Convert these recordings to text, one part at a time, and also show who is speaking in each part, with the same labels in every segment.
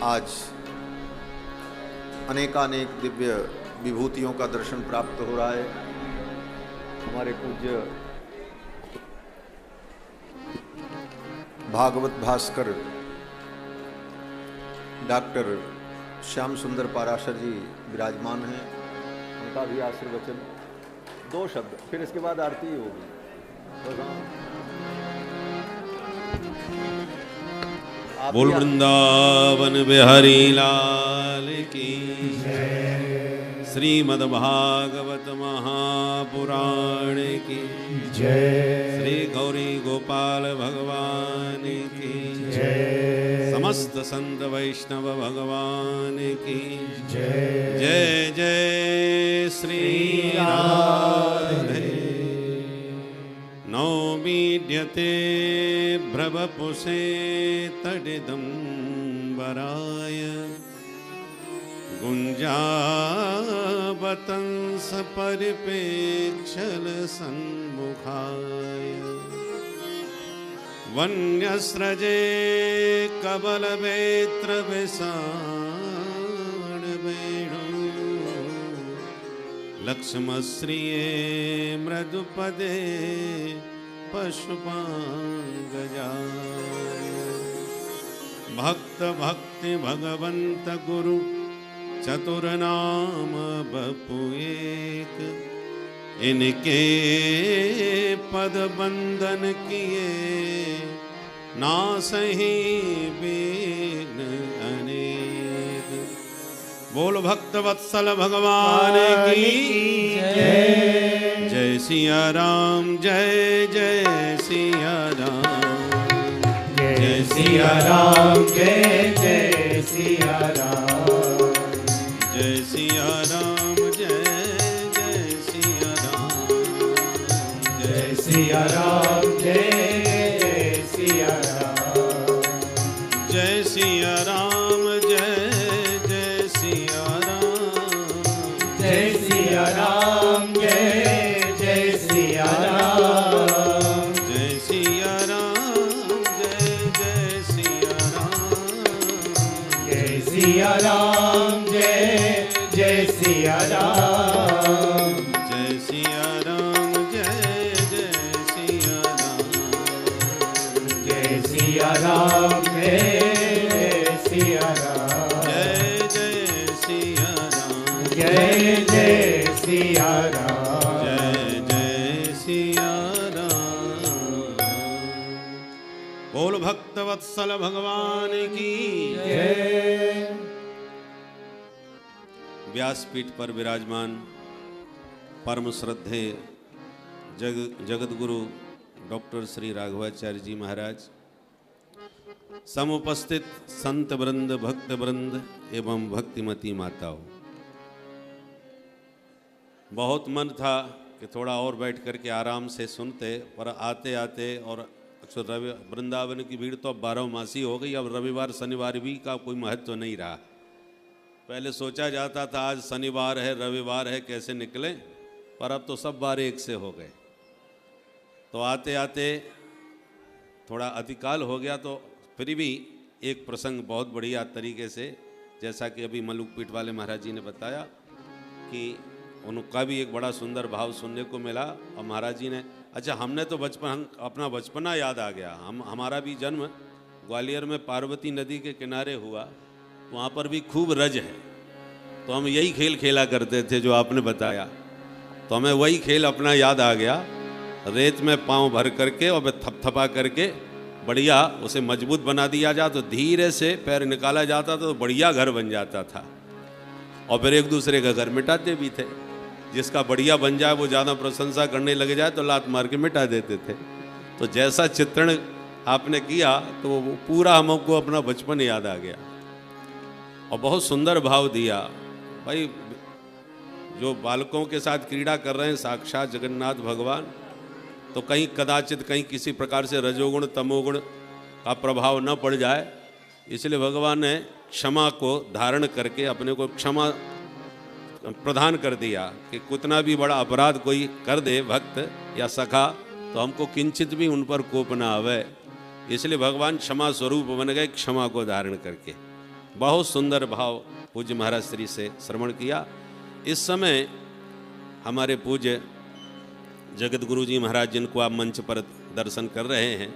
Speaker 1: आज अनेकानेक दिव्य विभूतियों का दर्शन प्राप्त हो रहा है। हमारे पूज्य भागवत भास्कर डॉक्टर श्याम सुंदर पाराशर जी विराजमान हैं। उनका भी आशीर्वचन 2 शब्द, फिर इसके बाद आरती होगी।
Speaker 2: बोल वृंदावन बिहारी लाल की
Speaker 3: जय।
Speaker 2: श्रीमद्भागवत महापुराण की जय। श्री गौरी गोपाल भगवान की जय। समस्त संत वैष्णव भगवान की जय। जय जय श्री राधे। नौमीड्यते भ्रवपुषे तडिदं वराय गुञ्जावतंस परिपेक्षल सन्मुखाय वन्यस्रजे कबलवेत्र विषाण वेणु लक्ष्मश्रिये मृदुपदे पशुपांगजा भक्त भक्ति भगवंत गुरु चतुरनाम बपु एक इनके पद बंदन किए नासहि विघ्न अनेक। बोल भक्त वत्सल भगवान की जय। जय सिया राम जय जय सिया राम।
Speaker 3: जय सिया राम जय जय सिया राम।
Speaker 2: जय सिया राम जय जय सिया राम।
Speaker 3: जय सिया राम जय जय सिया राम।
Speaker 2: जय सिया राम जय जय सिया राम।
Speaker 3: जय सिया राम जय जय सिया राम।
Speaker 2: जय सिया राम जय जय सिया राम।
Speaker 3: जय सिया राम जय जय सिया राम।
Speaker 2: जय सिया राम जय जय सिया राम।
Speaker 3: जय सिया राम जय जय सिया राम।
Speaker 2: जय जय सिया राम।
Speaker 3: जय जय सिया राम।
Speaker 2: जय जय सिया राम। बोल भक्त वत्सल भगवान की
Speaker 3: जय।
Speaker 2: व्यासपीठ पर विराजमान परम श्रद्धेय जगत गुरु डॉक्टर श्री राघवाचार्य जी महाराज, समुपस्थित संत वृंद, भक्त वृंद एवं भक्तिमती माताओं, बहुत मन था कि थोड़ा और बैठ करके आराम से सुनते, पर आते आते और अक्सर वृंदावन की भीड़ तो अब 12 मासी हो गई। अब रविवार शनिवार भी का कोई महत्व नहीं रहा। पहले सोचा जाता था आज शनिवार है रविवार है कैसे निकले, पर अब तो सब बार एक से हो गए। तो आते आते थोड़ा अतिकाल हो गया, तो फिर भी एक प्रसंग बहुत बढ़िया तरीके से, जैसा कि अभी मलुक पीठ वाले महाराज जी ने बताया कि उनका भी एक बड़ा सुंदर भाव सुनने को मिला। और महाराज जी ने, अच्छा हमने तो अपना बचपना याद आ गया। हमारा भी जन्म ग्वालियर में पार्वती नदी के किनारे हुआ, वहाँ पर भी खूब रज है। तो हम यही खेल खेला करते थे जो आपने बताया, तो हमें वही खेल अपना याद आ गया। रेत में पाँव भर करके और थपथपा करके बढ़िया उसे मजबूत बना दिया जाता, तो धीरे से पैर निकाला जाता तो बढ़िया घर बन जाता था। और फिर एक दूसरे का घर मिटाते भी थे। जिसका बढ़िया बन जाए वो ज़्यादा प्रशंसा करने लगे जाए तो लात मार के मिटा देते थे। तो जैसा चित्रण आपने किया तो वो पूरा हमको अपना बचपन याद आ गया और बहुत सुंदर भाव दिया। भाई जो बालकों के साथ क्रीड़ा कर रहे हैं साक्षात जगन्नाथ भगवान, तो कहीं कदाचित कहीं किसी प्रकार से रजोगुण तमोगुण का प्रभाव न पड़ जाए, इसलिए भगवान ने क्षमा को धारण करके अपने को क्षमा प्रदान कर दिया कि कितना भी बड़ा अपराध कोई कर दे भक्त या सखा तो हमको किंचित भी उन पर कोप ना आवे। इसलिए भगवान क्षमा स्वरूप बन गए, क्षमा को धारण करके। बहुत सुंदर भाव पूज्य महाराज श्री से श्रवण किया। इस समय हमारे पूज्य जगत गुरु जी महाराज, जिनको आप मंच पर दर्शन कर रहे हैं,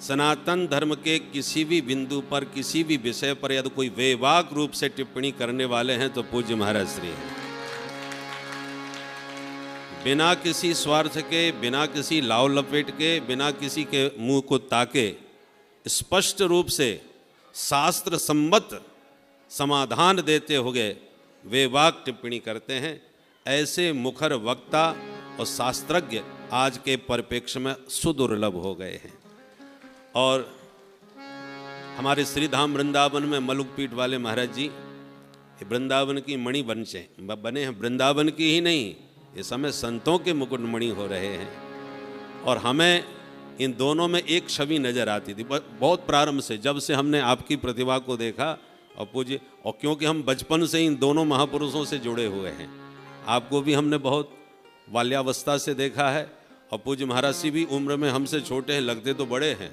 Speaker 2: सनातन धर्म के किसी भी बिंदु पर, किसी भी विषय पर यदि कोई वेवाक रूप से टिप्पणी करने वाले हैं तो पूज्य महाराज श्री हैं। बिना किसी स्वार्थ के, बिना किसी लाव लपेट के, बिना किसी के मुंह को ताके स्पष्ट रूप से शास्त्र सम्मत समाधान देते हुए वेवाक टिप्पणी करते हैं। ऐसे मुखर वक्ता और शास्त्रज्ञ आज के परिप्रेक्ष्य में सुदुर्लभ हो गए हैं। और हमारे श्रीधाम वृंदावन में मलुकपीठ वाले महाराज जी वृंदावन की मणि बने हैं। वृंदावन की ही नहीं, इस समय संतों के मुकुटमणि हो रहे हैं। और हमें इन दोनों में एक छवि नजर आती थी बहुत प्रारंभ से, जब से हमने आपकी प्रतिभा को देखा और पूज्य, और क्योंकि हम बचपन से इन दोनों महापुरुषों से जुड़े हुए हैं। आपको भी हमने बहुत बाल्यावस्था से देखा है, और पूज्य महाराज जी भी उम्र में हमसे छोटे हैं, लगते तो बड़े हैं।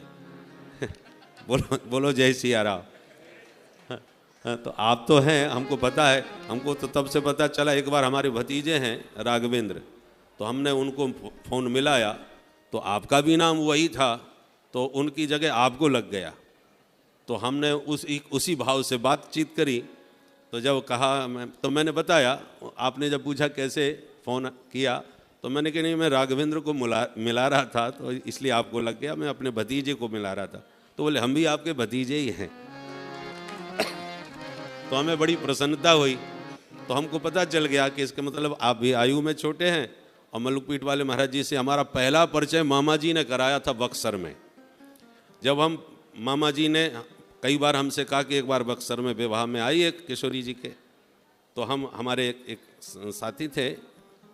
Speaker 2: बोलो जय सिया राम। तो आप तो हैं, हमको पता है, हमको तो तब से पता चला। एक बार हमारे भतीजे हैं राघवेंद्र, तो हमने उनको फ़ोन मिलाया तो आपका भी नाम वही था, तो उनकी जगह आपको लग गया। तो हमने उसी भाव से बातचीत करी। तो जब कहा तो मैंने बताया, आपने जब पूछा कैसे फ़ोन किया, तो मैंने कहा नहीं, मैं राघवेंद्र को मिला रहा था तो इसलिए आपको लग गया, मैं अपने भतीजे को मिला रहा था। तो बोले हम भी आपके भतीजे ही हैं। तो हमें बड़ी प्रसन्नता हुई। तो हमको पता चल गया कि इसका मतलब आप भी आयु में छोटे हैं। और मलुकपीठ वाले महाराज जी से हमारा पहला परिचय मामा जी ने कराया था बक्सर में। जब हम, मामा जी ने कई बार हमसे कहा कि एक बार बक्सर में विवाह में आई एक किशोरी जी के, तो हमारे एक साथी थे,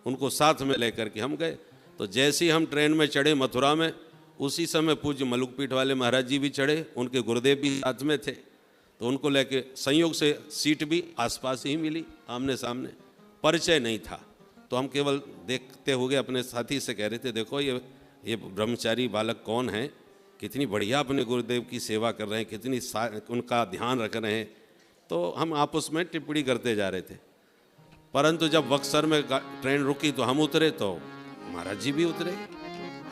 Speaker 2: उनको साथ में लेकर के हम गए। तो जैसे ही हम ट्रेन में चढ़े मथुरा में, उसी समय पूज्य मलुकपीठ वाले महाराज जी भी चढ़े, उनके गुरुदेव भी साथ में थे। तो उनको लेके संयोग से सीट भी आसपास ही मिली, आमने सामने, परिचय नहीं था। तो हम केवल देखते हुए अपने साथी से कह रहे थे, देखो ये ब्रह्मचारी बालक कौन है, कितनी बढ़िया अपने गुरुदेव की सेवा कर रहे हैं, कितनी उनका ध्यान रख रहे हैं। तो हम आपस में टिप्पणी करते जा रहे थे। परंतु जब बक्सर में ट्रेन रुकी तो हम उतरे, तो महाराज जी भी उतरे।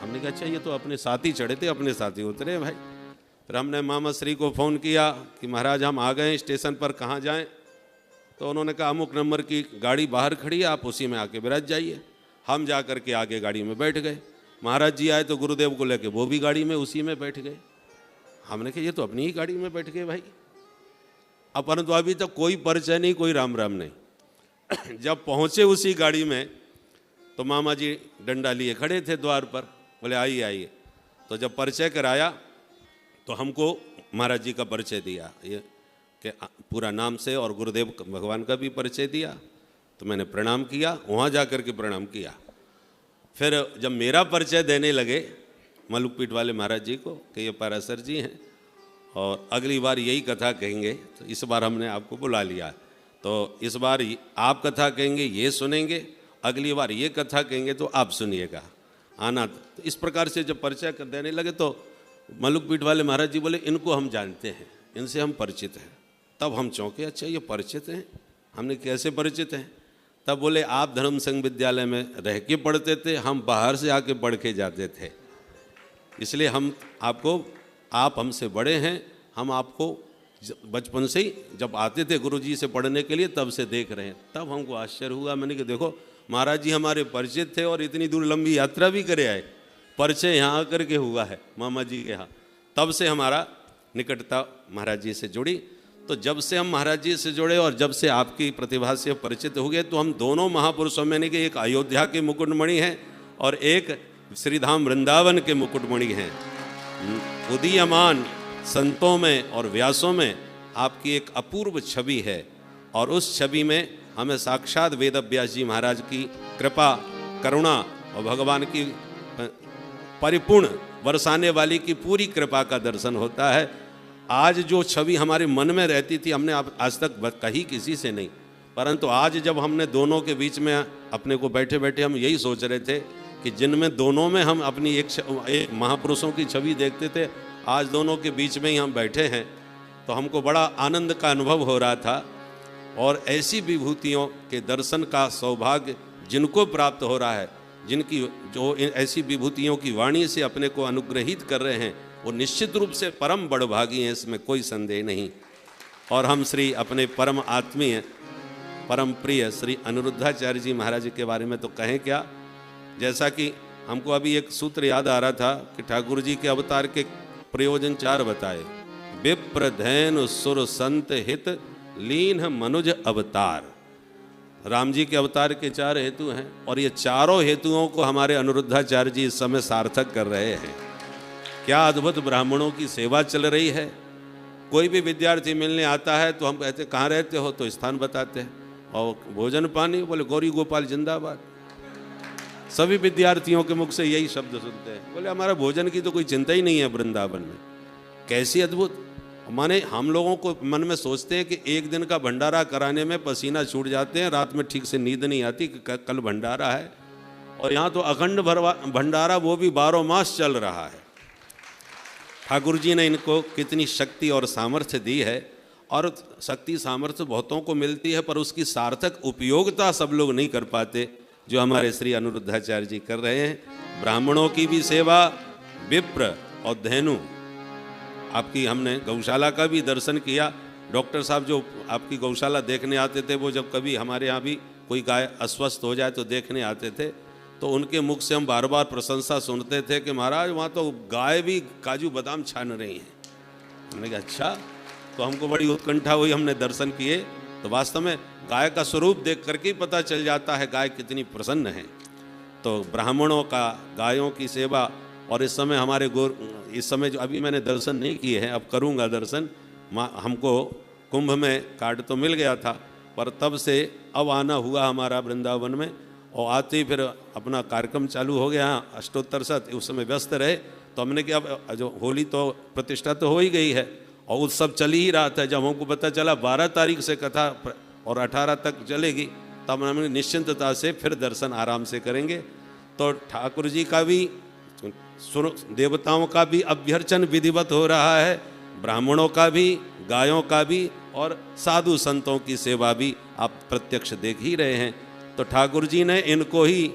Speaker 2: हमने कहा अच्छा, ये तो अपने साथी चढ़े थे, अपने साथी उतरे भाई। फिर हमने मामा श्री को फ़ोन किया कि महाराज हम आ गए स्टेशन पर, कहाँ जाएं? तो उन्होंने कहा अमुक नंबर की गाड़ी बाहर खड़ी है, आप उसी में आके बिराज जाइए। हम जा कर के आगे गाड़ी में बैठ गए। महाराज जी आए तो गुरुदेव को लेके वो भी गाड़ी में उसी में बैठ गए। हमने कहा ये तो अपनी ही गाड़ी में बैठ गए भाई। अब परंतु अभी तक कोई परिचय नहीं, कोई राम राम नहीं। जब पहुँचे उसी गाड़ी में तो मामा जी डंडा लिए खड़े थे द्वार पर, बोले आइए आइए। तो जब परिचय कराया तो हमको महाराज जी का परिचय दिया, ये कि पूरा नाम से, और गुरुदेव भगवान का भी परिचय दिया। तो मैंने प्रणाम किया, वहाँ जा कर के प्रणाम किया। फिर जब मेरा परिचय देने लगे मलुकपीठ वाले महाराज जी को कि ये पाराशर जी हैं और अगली बार यही कथा कहेंगे, तो इस बार हमने आपको बुला लिया। तो इस बार आप कथा कहेंगे, ये सुनेंगे, अगली बार ये कथा कहेंगे तो आप सुनिएगा, आना। तो इस प्रकार से जब परिचय कर देने लगे तो मलुकपीठ वाले महाराज जी बोले इनको हम जानते हैं, इनसे हम परिचित हैं। तब हम चौंके, अच्छा ये परिचित हैं? हमने कैसे परिचित हैं? तब बोले आप धर्म संघ विद्यालय में रह के पढ़ते थे, हम बाहर से आके पढ़ के जाते थे, इसलिए हम आपको, आप हमसे बड़े हैं, हम आपको बचपन से ही जब आते थे गुरुजी से पढ़ने के लिए तब से देख रहे हैं। तब हमको आश्चर्य हुआ। मैंने कहा देखो महाराज जी हमारे परिचित थे और इतनी दूर लंबी यात्रा भी करे आए, परिचय यहाँ आकर के हुआ है मामा जी के यहाँ। तब से हमारा निकटता महाराज जी से जुड़ी। तो जब से हम महाराज जी से जुड़े और जब से आपकी प्रतिभा से परिचित हो गए, तो हम दोनों महापुरुषों में कि एक अयोध्या के मुकुटमणि हैं और एक श्रीधाम वृंदावन के मुकुटमणि हैं। उदीयमान संतों में और व्यासों में आपकी एक अपूर्व छवि है, और उस छवि में हमें साक्षात वेद व्यास जी महाराज की कृपा, करुणा और भगवान की परिपूर्ण बरसाने वाली की पूरी कृपा का दर्शन होता है। आज जो छवि हमारे मन में रहती थी, हमने आज तक कही किसी से नहीं, परंतु आज जब हमने दोनों के बीच में अपने को बैठे बैठे हम यही सोच रहे थे कि जिनमें दोनों में हम अपनी एक महापुरुषों की छवि देखते थे, आज दोनों के बीच में ही हम बैठे हैं। तो हमको बड़ा आनंद का अनुभव हो रहा था। और ऐसी विभूतियों के दर्शन का सौभाग्य जिनको प्राप्त हो रहा है, जिनकी जो ऐसी विभूतियों की वाणी से अपने को अनुग्रहित कर रहे हैं, वो निश्चित रूप से परम बड़भागी हैं, इसमें कोई संदेह नहीं। और हम श्री अपने परम आत्मीय परम प्रिय श्री अनिरुद्धाचार्य जी महाराज के बारे में तो कहें क्या। जैसा कि हमको अभी एक सूत्र याद आ रहा था कि ठाकुर जी के अवतार के प्रयोजन 4 बताए। विप्र धैन सुर संत हित लीन मनुज अवतार। राम जी के अवतार के 4 हेतु हैं और ये चारों हेतुओं को हमारे अनिरुद्धाचार्य जी इस समय सार्थक कर रहे हैं। क्या अद्भुत ब्राह्मणों की सेवा चल रही है। कोई भी विद्यार्थी मिलने आता है तो हम कहते कहाँ रहते हो, तो स्थान बताते हैं, और भोजन पानी, बोले गौरी गोपाल जिंदाबाद। सभी विद्यार्थियों के मुख से यही शब्द सुनते हैं, बोले हमारा भोजन की तो कोई चिंता ही नहीं है वृंदावन में। कैसी अद्भुत, माने हम लोगों को मन में सोचते हैं कि एक दिन का भंडारा कराने में पसीना छूट जाते हैं, रात में ठीक से नींद नहीं आती कि कल भंडारा है, और यहाँ तो अखंड भंडारा, वो भी 12 मास चल रहा है। ठाकुर जी ने इनको कितनी शक्ति और सामर्थ्य दी है, और शक्ति सामर्थ्य बहुतों को मिलती है, पर उसकी सार्थक उपयोगिता सब लोग नहीं कर पाते, जो हमारे श्री अनिरुद्धाचार्य जी कर रहे हैं। ब्राह्मणों की भी सेवा, विप्र और धेनु। आपकी हमने गौशाला का भी दर्शन किया। डॉक्टर साहब जो आपकी गौशाला देखने आते थे, वो जब कभी हमारे यहाँ भी कोई गाय अस्वस्थ हो जाए तो देखने आते थे, तो उनके मुख से हम बार बार प्रशंसा सुनते थे कि महाराज वहाँ तो गाय भी काजू बादाम छान रही हैं। हमने कहा अच्छा, तो हमको बड़ी उत्कंठा हुई, हमने दर्शन किए तो वास्तव में गाय का स्वरूप देख करके ही पता चल जाता है गाय कितनी प्रसन्न है। तो ब्राह्मणों का, गायों की सेवा, और इस समय हमारे इस समय जो अभी मैंने दर्शन नहीं किए हैं, अब करूँगा दर्शन। हमको कुंभ में कार्ड तो मिल गया था, पर तब से अब आना हुआ हमारा वृंदावन में, और आते ही फिर अपना कार्यक्रम चालू हो गया अष्टोत्तर शत, उस समय व्यस्त रहे। तो हमने कि अब जो होली तो प्रतिष्ठा तो हो ही गई है और उत्सव चल ही रहा था। जब हमको पता चला 12 तारीख से कथा और 18 तक चलेगी, तब हमने निश्चिंतता से फिर दर्शन आराम से करेंगे। तो ठाकुर जी का भी, देवताओं का भी अभ्यर्चन विधिवत हो रहा है, ब्राह्मणों का भी, गायों का भी, और साधु संतों की सेवा भी आप प्रत्यक्ष देख ही रहे हैं। तो ठाकुर जी ने इनको ही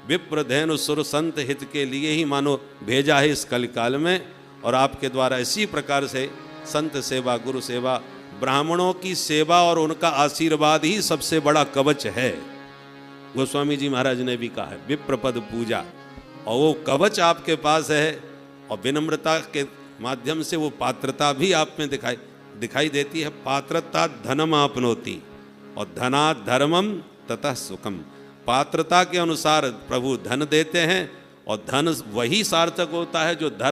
Speaker 2: विप्र धैनु सुर संत हित के लिए ही मानो भेजा है इस कलिकाल में, और आपके द्वारा इसी प्रकार से संत सेवा, गुरु सेवा, ब्राह्मणों की सेवा और उनका आशीर्वाद ही सबसे बड़ा कवच है। गोस्वामी जी महाराज ने भी कहा है विप्रपद पूजा, और वो कवच आपके पास है, और विनम्रता के माध्यम से वो पात्रता भी आप में दिखाई देती है। पात्रता धनम आपनोति, और धना धर्मम ततः सुखम। पात्रता के अनुसार प्रभु धन देते हैं, और धन वही सार्थक होता है जो धर्म